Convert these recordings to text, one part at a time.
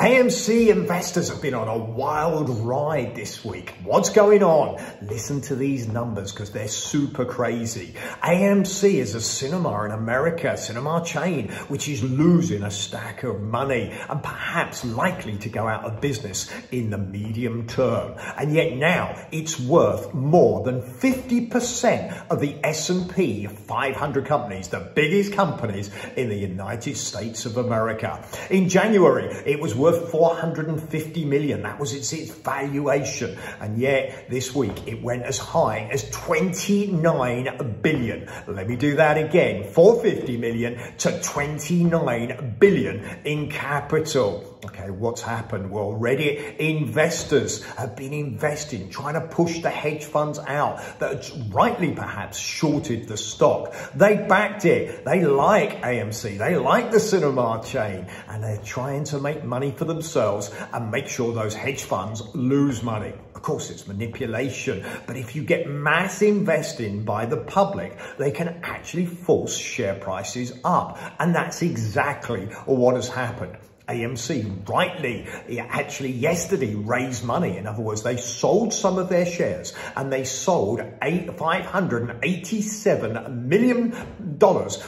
AMC investors have been on a wild ride this week. What's going on? Listen to these numbers because they're super crazy. AMC is a cinema in America, cinema chain, which is losing a stack of money and perhaps likely to go out of business in the medium term. And yet now it's worth more than 50% of the S&P 500 companies, the biggest companies in the United States of America. In January, it was worth 450 million. That was its valuation. And yet this week it went as high as 29 billion. Let me do that again. 450 million to 29 billion in capital. Okay, what's happened? Well, Reddit investors have been investing, trying to push the hedge funds out that rightly perhaps shorted the stock. They backed it. They like AMC. They like the cinema chain, and they're trying to make money for themselves and make sure those hedge funds lose money. Of course, it's manipulation, but if you get mass investing by the public, they can actually force share prices up. And that's exactly what has happened. AMC rightly, actually yesterday raised money. In other words, they sold some of their shares and they sold $587 million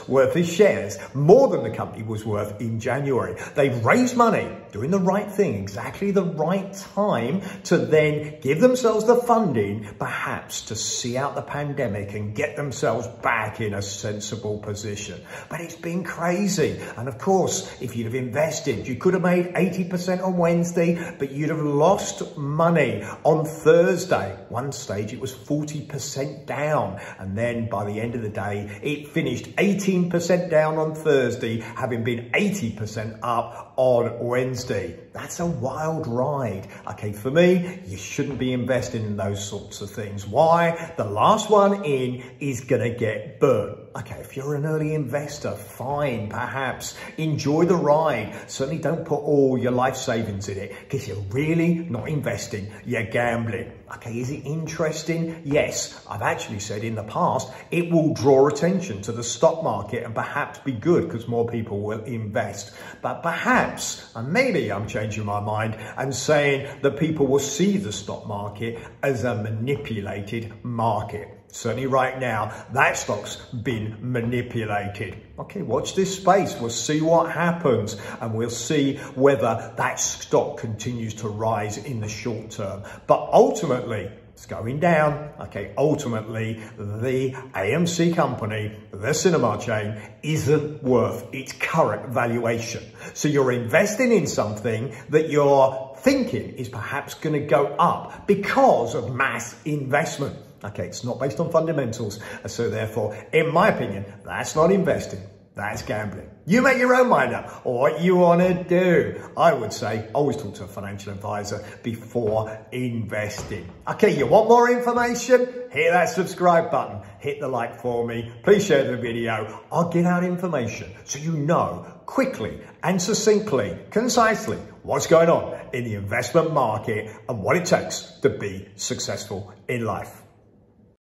worth of shares, more than the company was worth in January. They've raised money, doing the right thing, exactly the right time to then give themselves the funding, perhaps to see out the pandemic and get themselves back in a sensible position. But it's been crazy. And of course, if you'd have invested, you could have made 80% on Wednesday, but you'd have lost money on Thursday. One stage, it was 40% down. And then by the end of the day, it finished 18% down on Thursday, having been 80% up on Wednesday. That's a wild ride. Okay, for me, you shouldn't be investing in those sorts of things. Why? The last one in is going to get burnt. Okay, if you're an early investor, fine, perhaps enjoy the ride. Certainly don't put all your life savings in it because you're really not investing, you're gambling. Okay, is it interesting? Yes, I've actually said in the past, it will draw attention to the stock market and perhaps be good because more people will invest. But perhaps, and maybe I'm changing my mind and saying that people will see the stock market as a manipulated market. Certainly right now, that stock's been manipulated. Okay, watch this space. We'll see what happens and we'll see whether that stock continues to rise in the short term. But ultimately, it's going down. Okay, ultimately, the AMC company, the cinema chain, isn't worth its current valuation. So you're investing in something that you're thinking is perhaps going to go up because of mass investment. Okay, it's not based on fundamentals. So therefore, in my opinion, that's not investing. That's gambling. You make your own mind up what you want to do. I would say always talk to a financial advisor before investing. Okay, you want more information? Hit that subscribe button. Hit the like for me. Please share the video. I'll get out information so you know quickly and succinctly, concisely, what's going on in the investment market and what it takes to be successful in life.